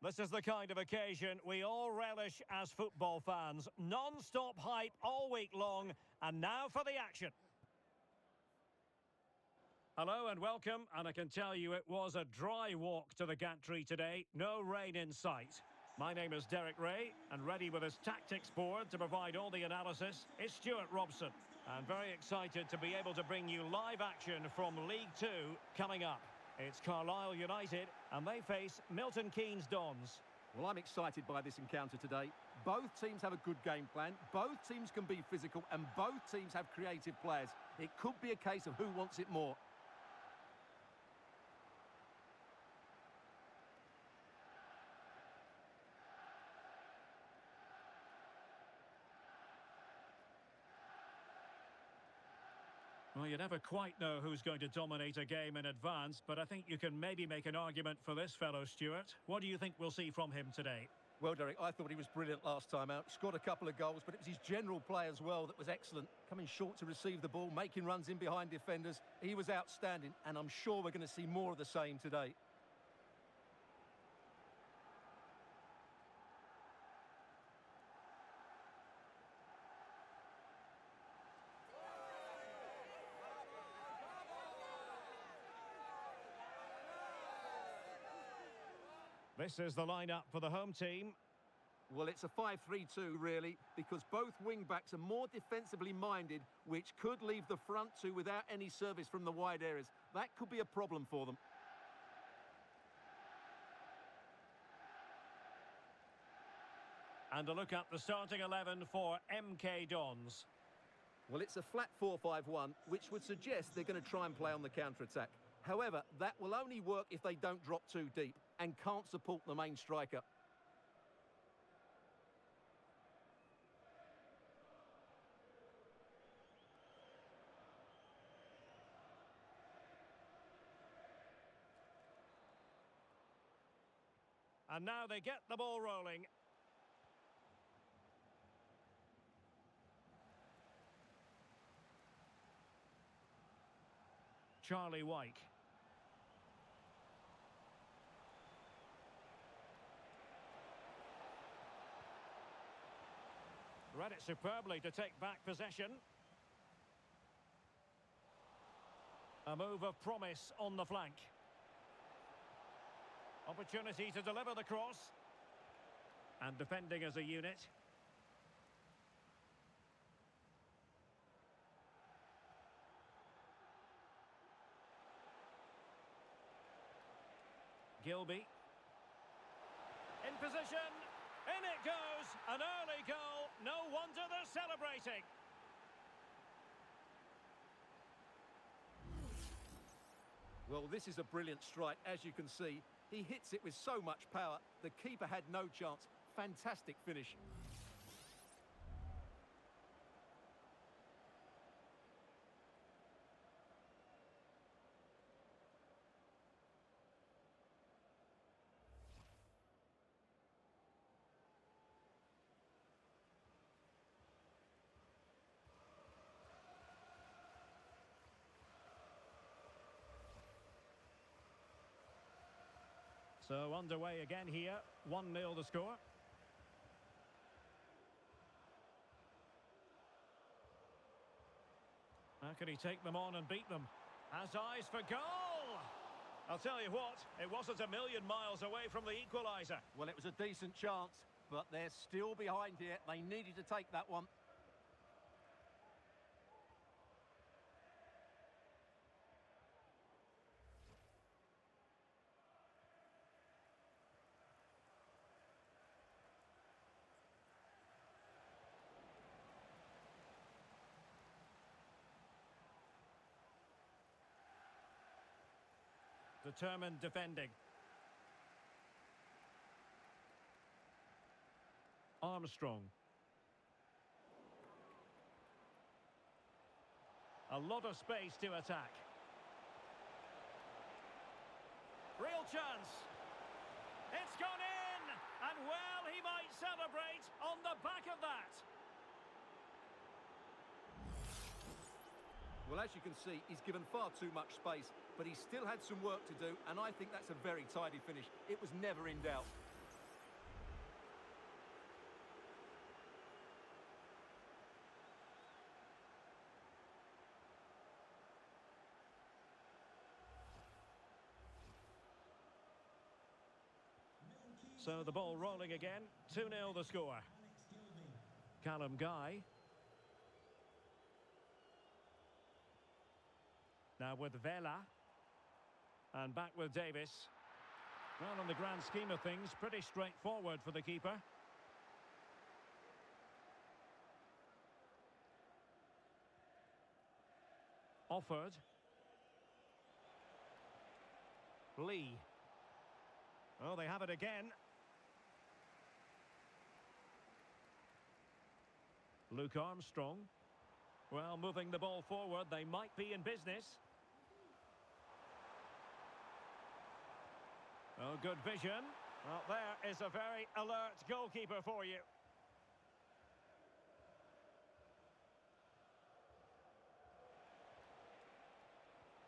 This is the kind of occasion we all relish as football fans. Non-stop hype all week long, and now for the action. Hello and welcome, and I can tell you it was a dry walk to the gantry today. No rain in sight. My name is Derek Ray, and ready with his tactics board to provide all the analysis is Stuart Robson. And very excited to be able to bring you live action from League Two coming up. It's Carlisle United, and they face Milton Keynes DONS. Well, I'm excited by this encounter today. Both teams have a good game plan, both teams can be physical, and both teams have creative players. It could be a case of who wants it more. Well, you never quite know who's going to dominate a game in advance, but I think you can maybe make an argument for this fellow, Stuart. What do you think we'll see from him today? Well, Derek, I thought he was brilliant last time out. He scored a couple of goals, but it was his general play as well that was excellent. Coming short to receive the ball, making runs in behind defenders. He was outstanding, and I'm sure we're going to see more of the same today. This is the lineup for the home team. Well, it's a 5-3-2, really, because both wing-backs are more defensively minded, which could leave the front two without any service from the wide areas. That could be a problem for them. And a look at the starting 11 for MK DONS. Well, it's a flat 4-5-1, which would suggest they're going to try and play on the counter-attack. However, that will only work if they don't drop too deep and can't support the main striker. And now they get the ball rolling. Charlie White. Read it superbly to take back possession. A move of promise on the flank. Opportunity to deliver the cross. And defending as a unit. Gilby. In position. In it goes. An early goal. No wonder they're celebrating. Well, this is a brilliant strike, as you can see. He hits it with so much power. The keeper had no chance. Fantastic finish. So underway again here, 1-0 the score. How can he take them on and beat them? Has eyes for goal! I'll tell you what, it wasn't a million miles away from the equaliser. Well, it was a decent chance, but they're still behind here. They needed to take that one. Determined defending. Armstrong. A lot of space to attack. Real chance. It's gone in! And well, he might celebrate on the back of that. Well, as you can see, he's given far too much space, but he still had some work to do, and I think that's a very tidy finish. It was never in doubt. So the ball rolling again. 2-0 the score. Callum Guy. Now with Vela. And back with Davis. Well, in the grand scheme of things, pretty straightforward for the keeper. Offered. Lee. Oh, they have it again. Luke Armstrong. Well, moving the ball forward, they might be in business. Oh, good vision. Well, there is a very alert goalkeeper for you.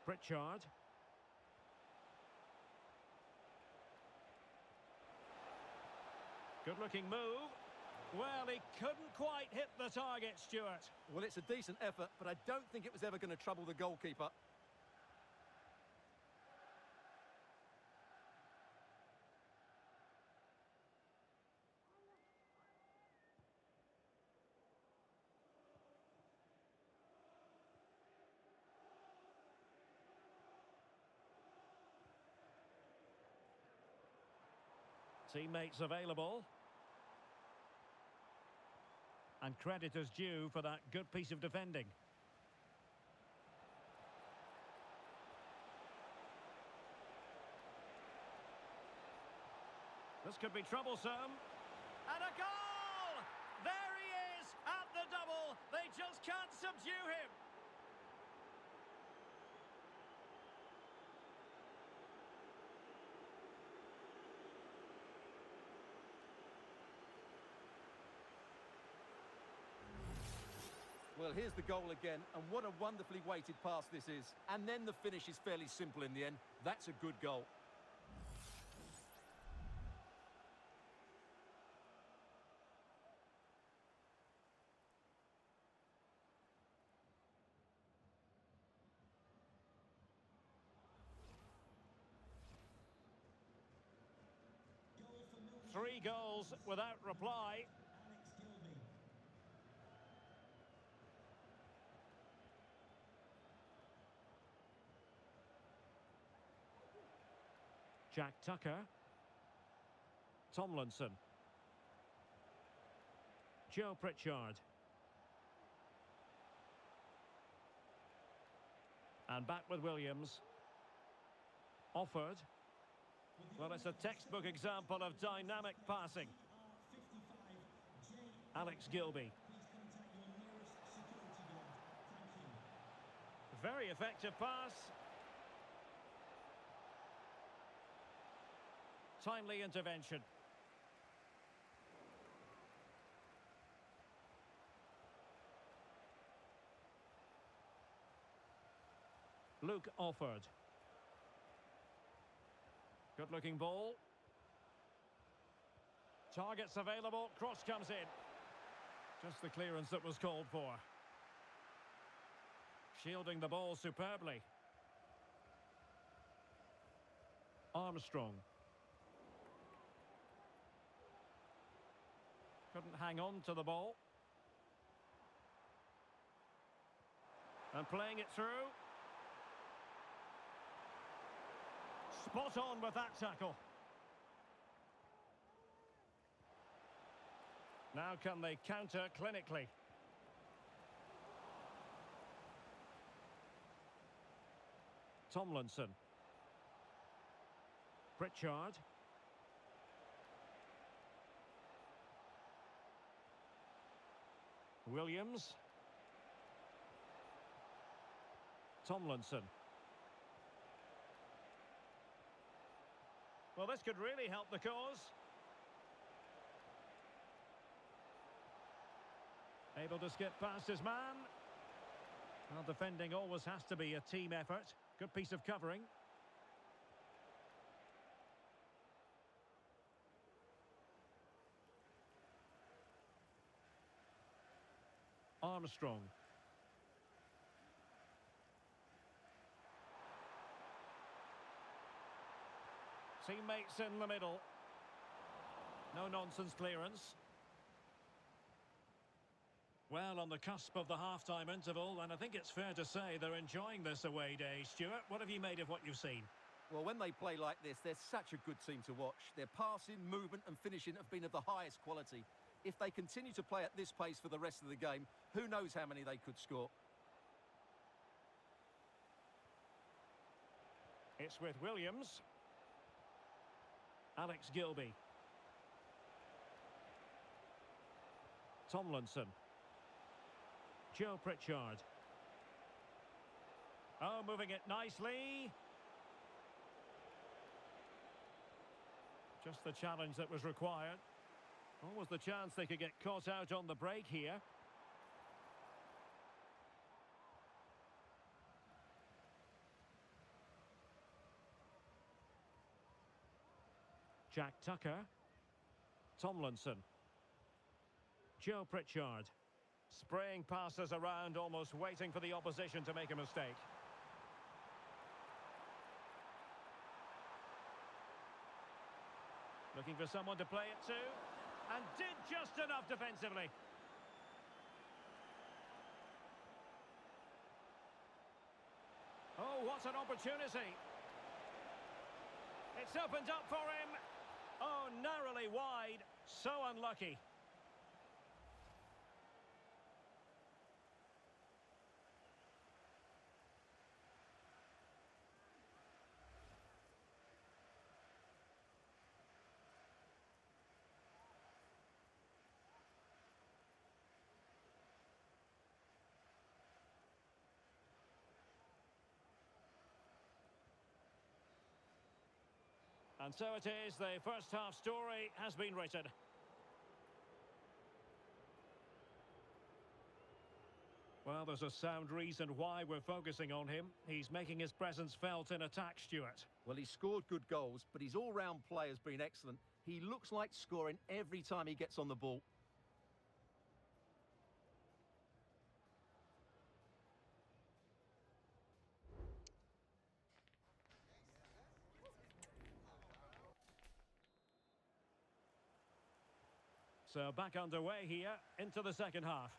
Pritchard. Good-looking move. Well, he couldn't quite hit the target, Stuart. Well, it's a decent effort, but I don't think it was ever going to trouble the goalkeeper. Teammates available. And credit is due for that good piece of defending. This could be troublesome. And a goal! There he is at the double. They just can't subdue him. Well, here's the goal again, and what a wonderfully weighted pass this is. And then the finish is fairly simple in the end. That's a good goal. Three goals without reply. Jack Tucker. Tomlinson. Joe Pritchard. And back with Williams. Offered. Well, it's a textbook example of dynamic passing. Alex Gilby. Very effective pass. Timely intervention. Luke offered. Good-looking ball. Targets available. Cross comes in. Just the clearance that was called for. Shielding the ball superbly. Armstrong. Couldn't hang on to the ball. And playing it through. Spot on with that tackle. Now can they counter clinically? Tomlinson. Pritchard. Williams. Tomlinson. Well, this could really help the cause. Able to skip past his man. Well, defending always has to be a team effort. Good piece of covering. Armstrong. Teammates in the middle. No-nonsense clearance. Well, on the cusp of the half-time interval, and I think it's fair to say they're enjoying this away day. Stuart, what have you made of what you've seen? Well, when they play like this, they're such a good team to watch. Their passing, movement and finishing have been of the highest quality. If they continue to play at this pace for the rest of the game, who knows how many they could score. It's with Williams. Alex Gilby. Tomlinson. Joe Pritchard. Oh, moving it nicely. Just the challenge that was required. Almost the chance they could get caught out on the break here. Jack Tucker. Tomlinson. Joe Pritchard. Spraying passes around, almost waiting for the opposition to make a mistake. Looking for someone to play it to. And did just enough defensively. Oh, what an opportunity. It's opened up for him. Oh, narrowly wide. So unlucky. And so it is, the first half story has been written. Well, there's a sound reason why we're focusing on him. He's making his presence felt in attack, Stuart. Well, he's scored good goals, but his all-round play has been excellent. He looks like scoring every time he gets on the ball. So back underway here into the second half.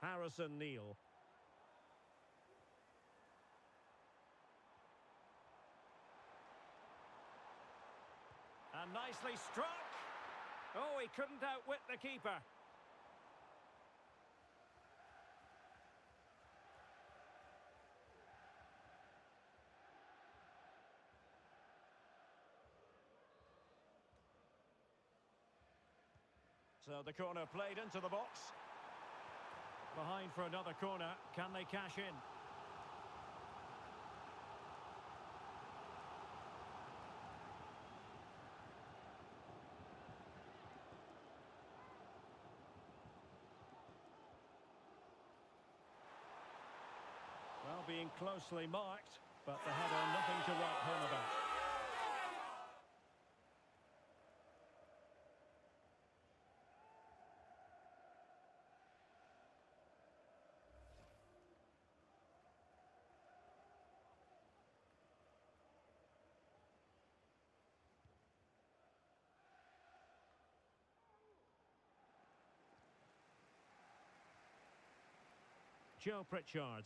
Harrison Neal. And nicely struck. Oh, he couldn't outwit the keeper. So the corner played into the box. Behind for another corner. Can they cash in? Well, being closely marked, but the header nothing to write home about. Joe Pritchard.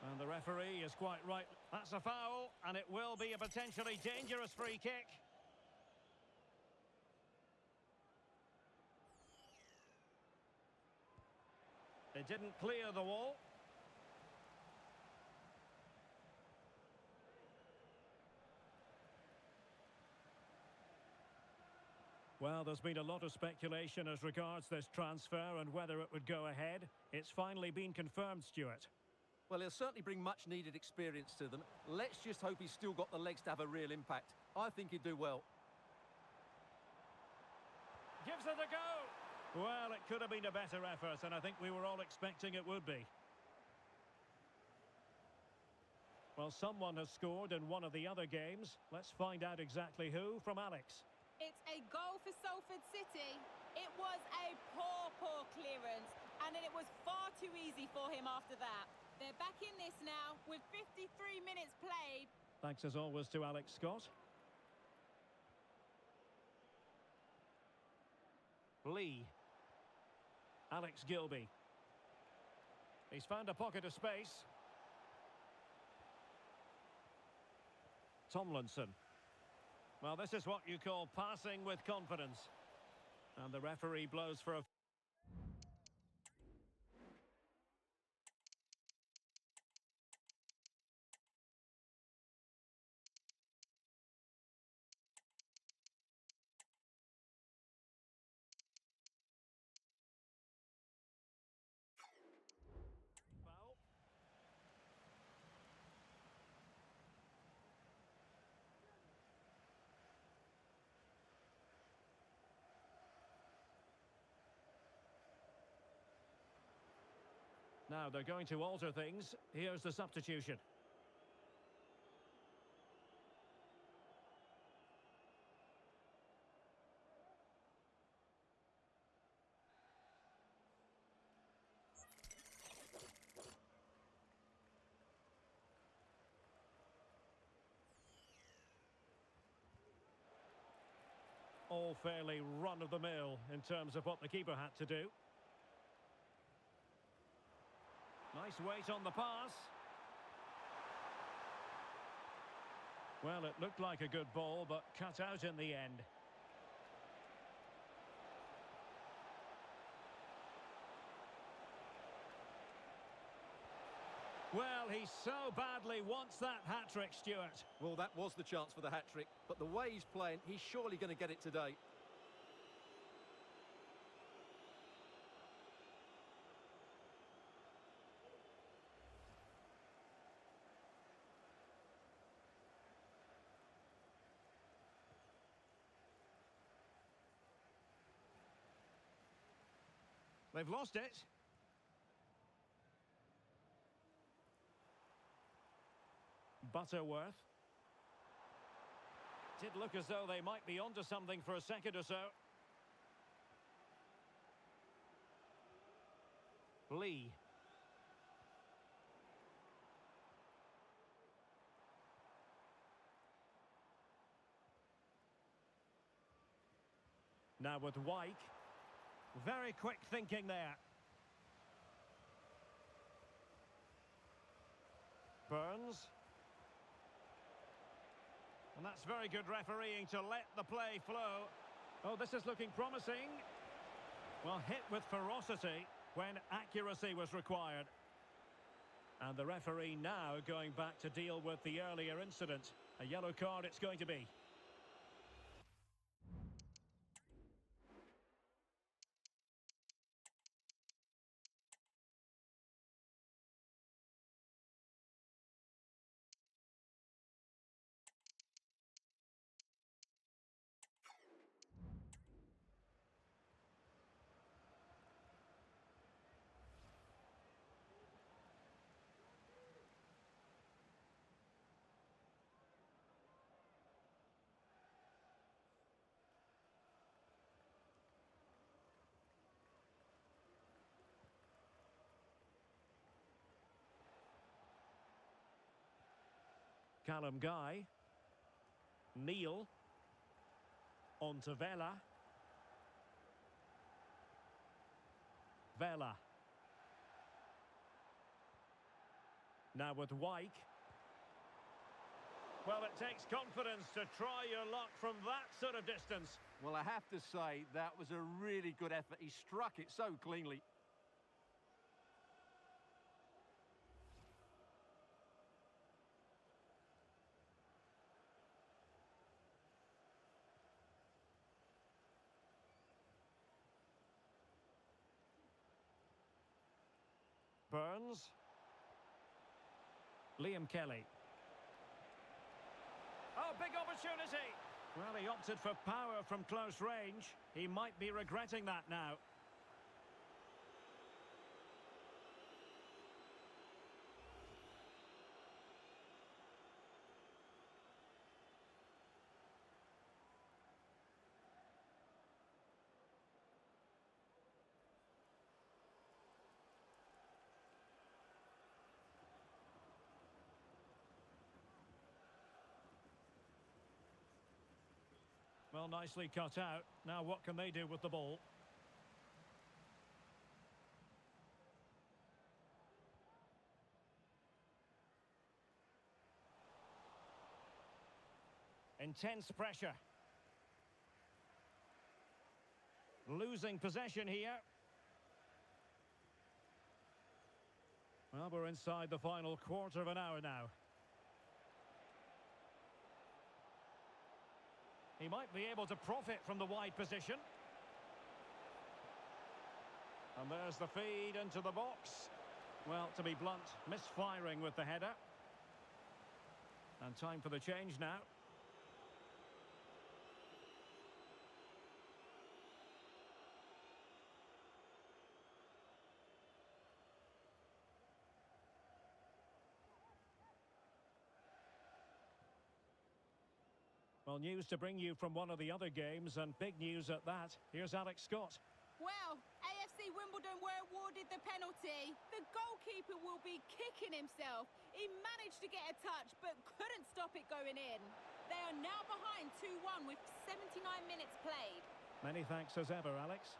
And the referee is quite right. That's a foul, and it will be a potentially dangerous free kick. It didn't clear the wall. Well, there's been a lot of speculation as regards this transfer and whether it would go ahead. It's finally been confirmed, Stuart. Well, he'll certainly bring much-needed experience to them. Let's just hope he's still got the legs to have a real impact. I think he'd do well. Gives it a go. Well, it could have been a better effort, and I think we were all expecting it would be. Well, someone has scored in one of the other games. Let's find out exactly who from Alex. It's a goal for Salford City. It was a poor clearance, and it was far too easy for him after that. They're back in this now with 53 minutes played. Thanks as always to Alex Scott. Lee. Alex Gilby. He's found a pocket of space. Tomlinson. Well, this is what you call passing with confidence. And the referee blows for a... foul. Now they're going to alter things. Here's the substitution. All fairly run-of-the-mill in terms of what the keeper had to do. Nice weight on the pass. Well, it looked like a good ball, but cut out in the end. Well, he so badly wants that hat-trick, Stuart. Well, that was the chance for the hat-trick, but the way he's playing, he's surely going to get it today. They've lost it. Butterworth. Did look as though they might be onto something for a second or so. Lee. Now with Wyke. Very quick thinking there. Burns. And that's very good refereeing to let the play flow. Oh, this is looking promising. Well, hit with ferocity when accuracy was required. And the referee now going back to deal with the earlier incident. A yellow card it's going to be. Callum Guy. Neil. On to Vela. Vela. Now with Wyke. Well, it takes confidence to try your luck from that sort of distance. Well, I have to say, that was a really good effort. He struck it so cleanly. Burns. Liam Kelly. Oh, big opportunity! Well, he opted for power from close range. He might be regretting that now. Well, nicely cut out. Now what can they do with the ball? Intense pressure. Losing possession here. Well, we're inside the final quarter of an hour now. He might be able to profit from the wide position. And there's the feed into the box. Well, to be blunt, misfiring with the header. And time for the change now. Well, news to bring you from one of the other games, and big news at that. Here's Alex Scott. Well, AFC Wimbledon were awarded the penalty. The goalkeeper will be kicking himself. He managed to get a touch, but couldn't stop it going in. They are now behind 2-1 with 79 minutes played. Many thanks as ever, Alex.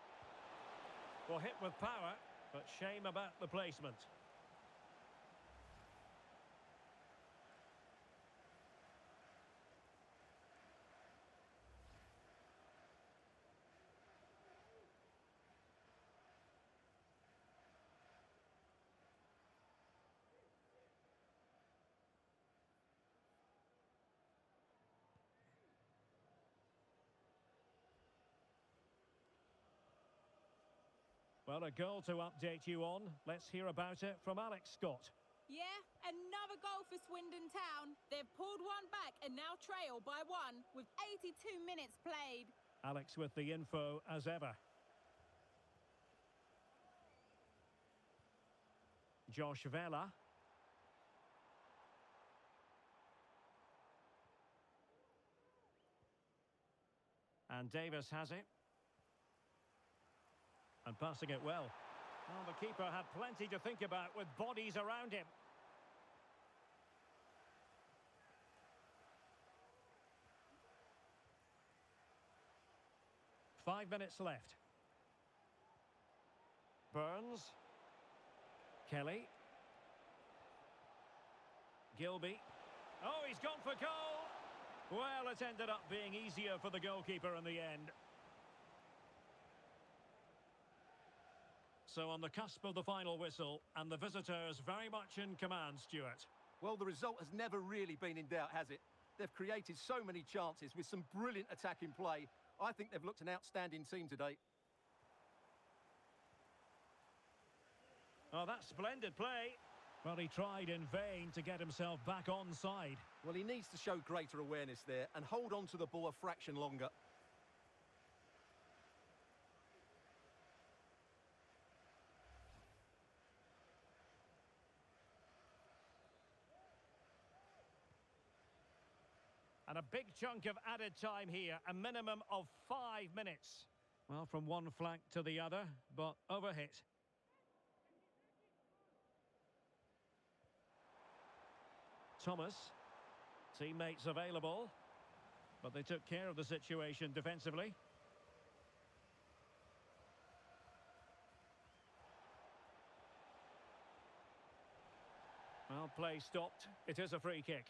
Well, hit with power, but shame about the placement. Well, a goal to update you on. Let's hear about it from Alex Scott. Yeah, another goal for Swindon Town. They've pulled one back and now trail by 1 with 82 minutes played. Alex with the info as ever. Josh Vela. And Davis has it. And passing it well. Well, the keeper had plenty to think about with bodies around him. Five minutes left. Burns. Kelly. Gilby. Oh, he's gone for goal! Well, it ended up being easier for the goalkeeper in the end. So on the cusp of the final whistle, and the visitors very much in command, Stuart. Well, the result has never really been in doubt, has it? They've created so many chances with some brilliant attacking play. I think they've looked an outstanding team today. Oh, that's splendid play. Well, he tried in vain to get himself back on side. Well, he needs to show greater awareness there and hold on to the ball a fraction longer. And a big chunk of added time here, a minimum of 5 minutes. Well, from one flank to the other, but overhit. Thomas. Teammates available. But they took care of the situation defensively. Well, play stopped. It is a free kick.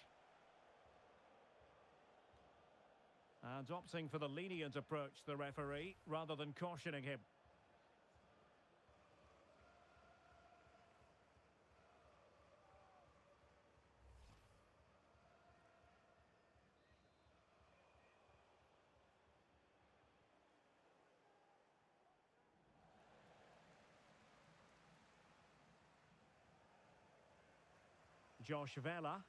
And opting for the lenient approach, the referee, rather than cautioning him. Josh Vela.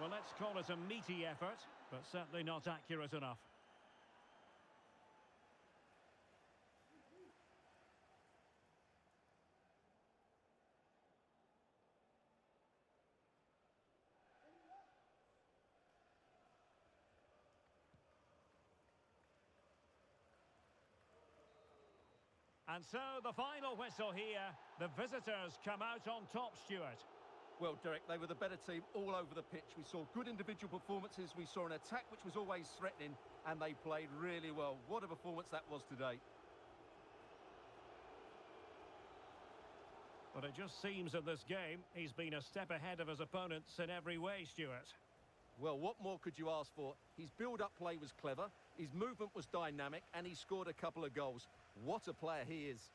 Well, let's call it a meaty effort, but certainly not accurate enough. And so the final whistle here. The visitors come out on top, Stuart. Well, Derek, they were the better team all over the pitch. We saw good individual performances. We saw an attack which was always threatening, and they played really well. What a performance that was today. But it just seems in this game, he's been a step ahead of his opponents in every way, Stuart. Well, what more could you ask for? His build-up play was clever, his movement was dynamic, and he scored a couple of goals. What a player he is.